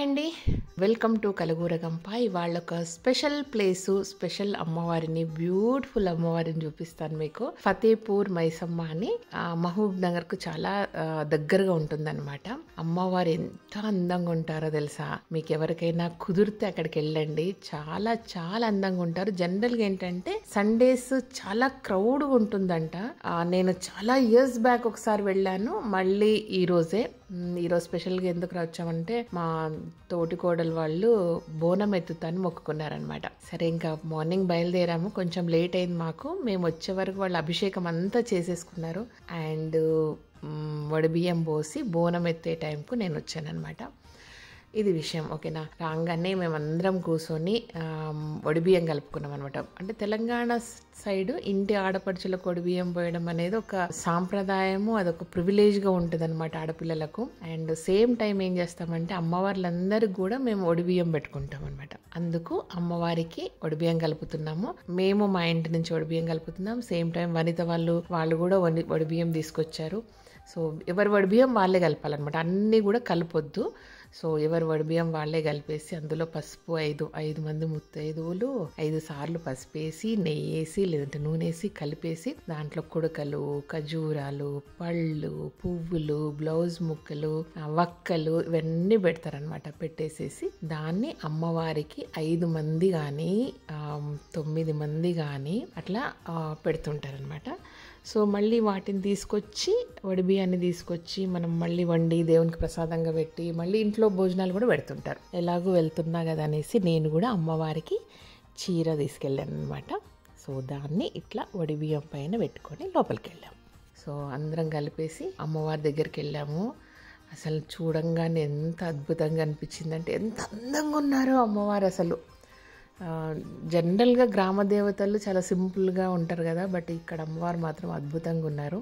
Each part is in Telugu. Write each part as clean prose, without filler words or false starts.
అండి, వెల్కమ్ టు కలగూరగంప. ఇవాళ ఒక స్పెషల్ ప్లేసు, స్పెషల్ అమ్మవారిని, బ్యూటిఫుల్ అమ్మవారిని చూపిస్తాను మీకు. ఫతేపూర్ మైసమ్మ అని మహబూబ్ నగర్ కు చాలా దగ్గరగా ఉంటుందన్నమాట. అమ్మవారు ఎంత అందంగా ఉంటారో తెలుసా. మీకు ఎవరికైనా కుదిరితే అక్కడికి వెళ్ళండి, చాలా చాలా అందంగా ఉంటారు. జనరల్ గా ఏంటంటే సండేస్ చాలా క్రౌడ్ ఉంటుందంట. నేను చాలా ఇయర్స్ బ్యాక్ ఒకసారి వెళ్ళాను, మళ్ళీ ఈరోజు స్పెషల్గా ఎందుకు వచ్చామంటే మా తోటి కోడలు వాళ్ళు బోనం ఎత్తుతాను మొక్కుకున్నారనమాట. సరే ఇంకా మార్నింగ్ బయలుదేరాము, కొంచెం లేట్ అయింది మాకు. మేము వచ్చే వరకు వాళ్ళు అభిషేకం అంతా చేసేసుకున్నారు అండ్ వడిబియ్యం పోసి బోనం ఎత్తే టైంకు నేను వచ్చానమాట. ఇది విషయం, ఓకేనా. రాగానే మేమందరం కూర్చొని వడిబియ్యం కలుపుకున్నాం అనమాట. అంటే తెలంగాణ సైడ్ ఇంటి ఆడపడుచులకు వడిబియ్యం పోయడం అనేది ఒక సాంప్రదాయము, అదొక ప్రివిలేజ్గా ఉంటుంది అనమాట ఆడపిల్లలకు. అండ్ సేమ్ టైం ఏం చేస్తామంటే అమ్మవార్లందరికీ కూడా మేము వడిబియ్యం పెట్టుకుంటాం అనమాట. అందుకు అమ్మవారికి వడిబియ్యం కలుపుతున్నాము. మేము మా ఇంటి నుంచి వడిబియ్యం కలుపుతున్నాం. సేమ్ టైం వనిత వాళ్ళు కూడా వడిబియ్యం తీసుకొచ్చారు. సో ఎవరి వడిబియ్యం వాళ్ళే కలపాలన్నమాట, అన్నీ కూడా కలపొద్దు. సో ఎవరు వడిబియ్యం వాళ్ళే కలిపేసి అందులో పసుపు 5 మంది ముత్తైదువులు 5 సార్లు పసుపు వేసి, నెయ్యి వేసి లేదంటే నూనె వేసి కలిపేసి దాంట్లో కుడకలు, ఖజూరాలు, పళ్ళు, పువ్వులు, బ్లౌజ్ ముక్కలు, వక్కలు ఇవన్నీ పెడతారనమాట. పెట్టేసేసి దాన్ని అమ్మవారికి 5 మంది కానీ 9 మంది కానీ అట్లా పెడుతుంటారనమాట. సో మళ్ళీ వాటిని తీసుకొచ్చి వడిబియ్యాన్ని తీసుకొచ్చి మనం మళ్ళీ వండి దేవునికి ప్రసాదంగా పెట్టి మళ్ళీ ఇంట్లో భోజనాలు కూడా పెడుతుంటారు. ఎలాగో వెళ్తున్నా కదా అనేసి నేను కూడా అమ్మవారికి చీర తీసుకెళ్ళాను అనమాట. సో దాన్ని ఇట్లా వడిబియ్యం పైన పెట్టుకొని లోపలికి వెళ్ళాము. సో అందరం కలిపేసి అమ్మవారి దగ్గరికి వెళ్ళాము. అసలు చూడంగానే ఎంత అద్భుతంగా అనిపించిందంటే, ఎంత అందంగా ఉన్నారో అమ్మవారు అసలు. జనరల్గా గ్రామ దేవతలు చాలా సింపుల్గా ఉంటారు కదా, బట్ ఇక్కడ అమ్మవారు మాత్రం అద్భుతంగా ఉన్నారు.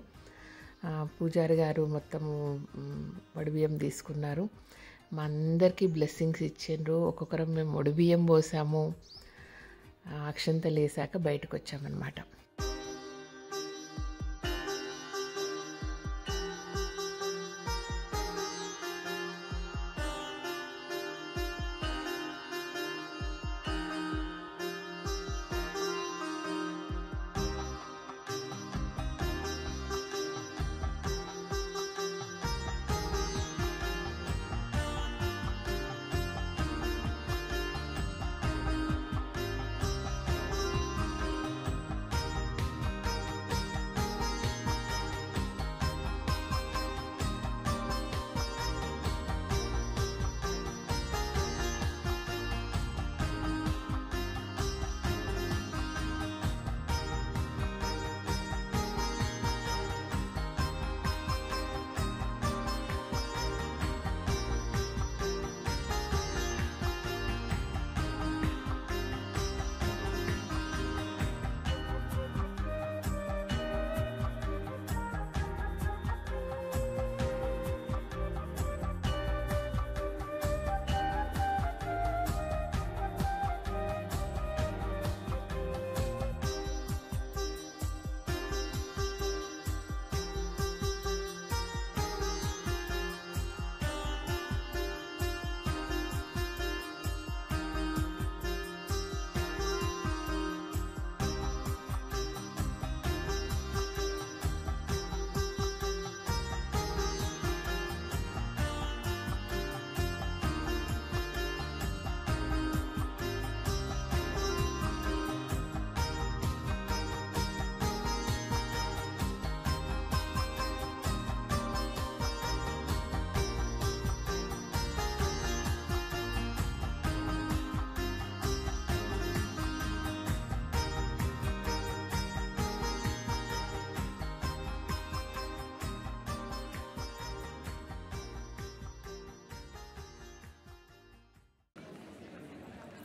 పూజారి గారు మొత్తము వడిబియ్యం తీసుకున్నారు, మా అందరికీ బ్లెస్సింగ్స్ ఇచ్చిండ్రు. ఒక్కొక్కరం మేము వడిబియ్యం పోసాము, అక్షంతలు వేసాక బయటకు వచ్చామన్నమాట.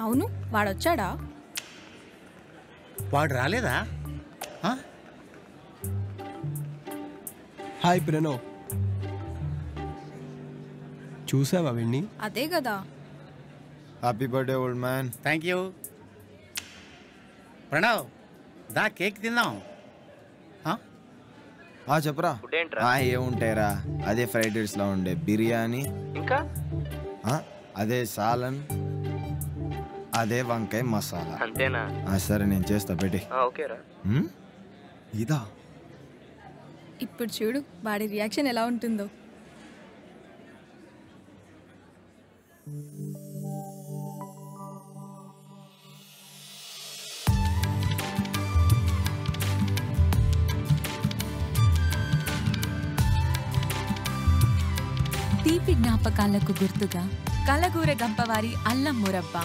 అవును, వాడొచ్చాడా? వాడు రాలేదా? హాయ్ ప్రణవ్, చూసావా విన్ని? అదే కదా. Happy birthday old man. Thank you. Pranav, దా కేక్ తిందాం. చెప్పరా. ఏముంటాయిరా, అదే ఫ్రైడ్ రైస్ లా ఉండే బిర్యానీ, ఇంకా అదే సాలన్, అదే వంకాయ మసాలా. అంతేనా? సరే నేను చేస్తా పెట్టి. ఓకేరా. ఇదా? ఇప్పుడు చూడు వాడి రియాక్షన్ ఎలా ఉంటుందో. తీపి జ్ఞాపకాలకు గుర్తుగా కలగూర గంపవారి అల్లం మురబ్బా.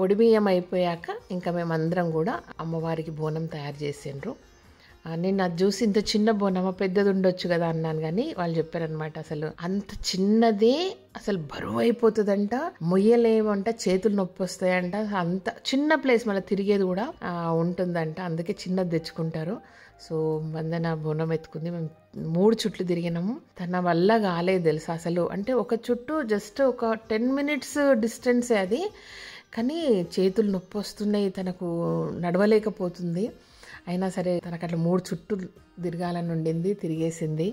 ఒడిబియ్యం అయిపోయాక ఇంకా మేమందరం కూడా అమ్మవారికి బోనం తయారు చేసిండ్రు. నేను అది చూసి ఇంత చిన్న బోనమా, పెద్దది ఉండొచ్చు కదా అన్నాను. కానీ వాళ్ళు చెప్పారనమాట అసలు అంత చిన్నదే అసలు బరువు అయిపోతుందంట, మొయ్యలేమంట, చేతులు నొప్పి వస్తాయంట. అంత చిన్న ప్లేస్ మళ్ళీ తిరిగేది కూడా ఉంటుందంట, అందుకే చిన్నది తెచ్చుకుంటారు. సో వందన బోనం ఎత్తుకుంది. మేము 3 చుట్లు తిరిగినాము. తన వల్ల కాలేదు తెలుసా అసలు. అంటే ఒక చుట్టు జస్ట్ ఒక 10 minutes డిస్టెన్సే అది, కానీ చేతులు నొప్పి వస్తున్నాయి, తనకు నడవలేకపోతుంది. అయినా సరే తనకు అట్లా 3 చుట్టూ తిరగాలని ఉండింది, తిరిగేసింది.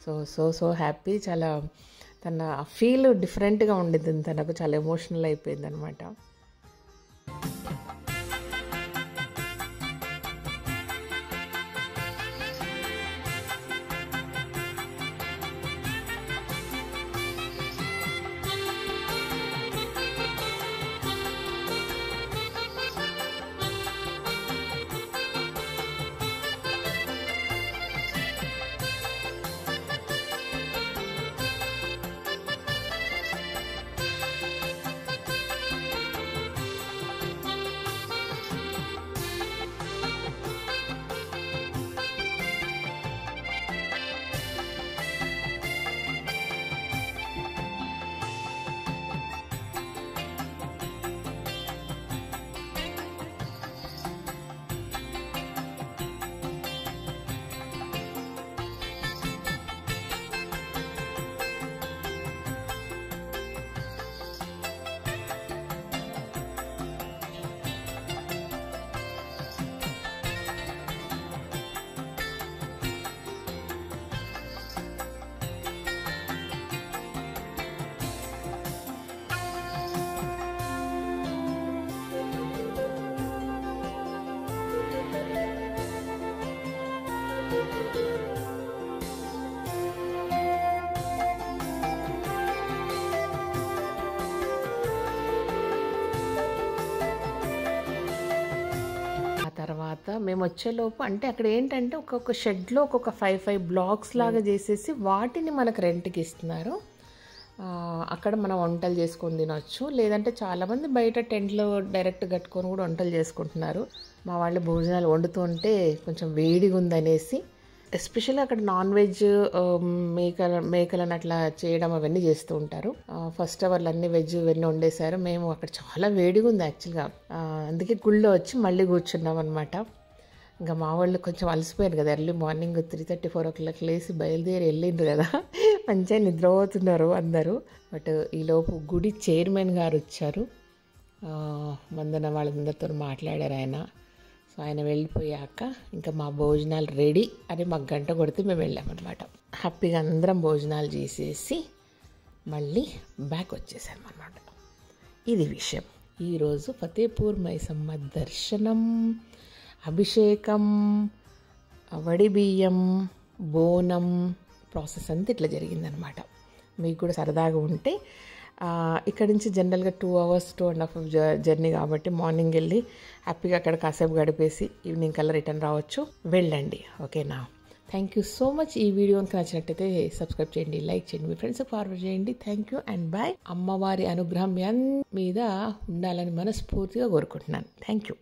So happy. చాలా తన ఫీల్ డిఫరెంట్గా ఉండింది, తనకు చాలా ఎమోషనల్ అయిపోయింది అనమాట. తర్వాత మేము వచ్చేలోపు అంటే అక్కడ ఏంటంటే ఒక్కొక్క షెడ్లో ఒక్కొక్క 5 బ్లాక్స్ లాగా చేసేసి వాటిని మనకు రెంట్కి ఇస్తున్నారు. అక్కడ మనం వంటలు చేసుకొని తినొచ్చు. లేదంటే చాలామంది బయట టెంట్లో డైరెక్ట్ కట్టుకొని కూడా వంటలు చేసుకుంటున్నారు. మా వాళ్ళు భోజనాలు వండుతుంటే కొంచెం వేడిగా ఉందనేసి, ఎస్పెషల్లీ అక్కడ నాన్ వెజ్ మేకలను అట్లా చేయడం అవన్నీ చేస్తూ ఉంటారు. ఫస్ట్ అవర్లు అన్ని వెజ్ ఇవన్నీ వండేశారు. మేము అక్కడ చాలా వేడిగా ఉంది యాక్చువల్గా, అందుకే గుళ్ళో వచ్చి మళ్ళీ కూర్చున్నాం అనమాట. ఇంకా మా వాళ్ళు కొంచెం అలసిపోయారు కదా, ఎర్లీ మార్నింగ్ 3:30, 4 o'clock లేసి బయలుదేరి వెళ్ళిండ్రు కదా, మంచిగా నిద్రపోతున్నారు అందరూ. బట్ ఈలోపు గుడి చైర్మన్ గారు వచ్చారు. వందన వాళ్ళందరితో మాట్లాడారు ఆయన. సో ఆయన వెళ్ళిపోయాక ఇంకా మా భోజనాలు రెడీ అని మాకు గంట కొడితే మేము వెళ్ళామన్నమాట. హ్యాపీగా అందరం భోజనాలు చేసేసి మళ్ళీ బ్యాక్ వచ్చేసామన్నమాట. ఇది విషయం. ఈరోజు ఫతేపూర్ మైసమ్మ దర్శనం, అభిషేకం, వడిబియ్యం, బోనం ప్రాసెస్ అంతా ఇట్లా జరిగిందనమాట. మీకు కూడా సరదాగా ఉంటే ఇక్కడ నుంచి జనరల్గా 2 hours 2.5 hours జర్నీ కాబట్టి మార్నింగ్ వెళ్ళి హ్యాపీగా అక్కడ కాసేపు గడిపేసి ఈవినింగ్ కల్లా రిటర్న్ రావచ్చు. వెళ్ళండి, ఓకేనా? Thank you so much. ఈ వీడియో కనుక నచ్చినట్టయితే సబ్స్క్రైబ్ చేయండి, లైక్ చేయండి, మీ ఫ్రెండ్స్కి ఫార్వర్డ్ చేయండి. Thank you and bye. అమ్మవారి అనుగ్రహం మీద ఉండాలని మనస్ఫూర్తిగా కోరుకుంటున్నాను. Thank you.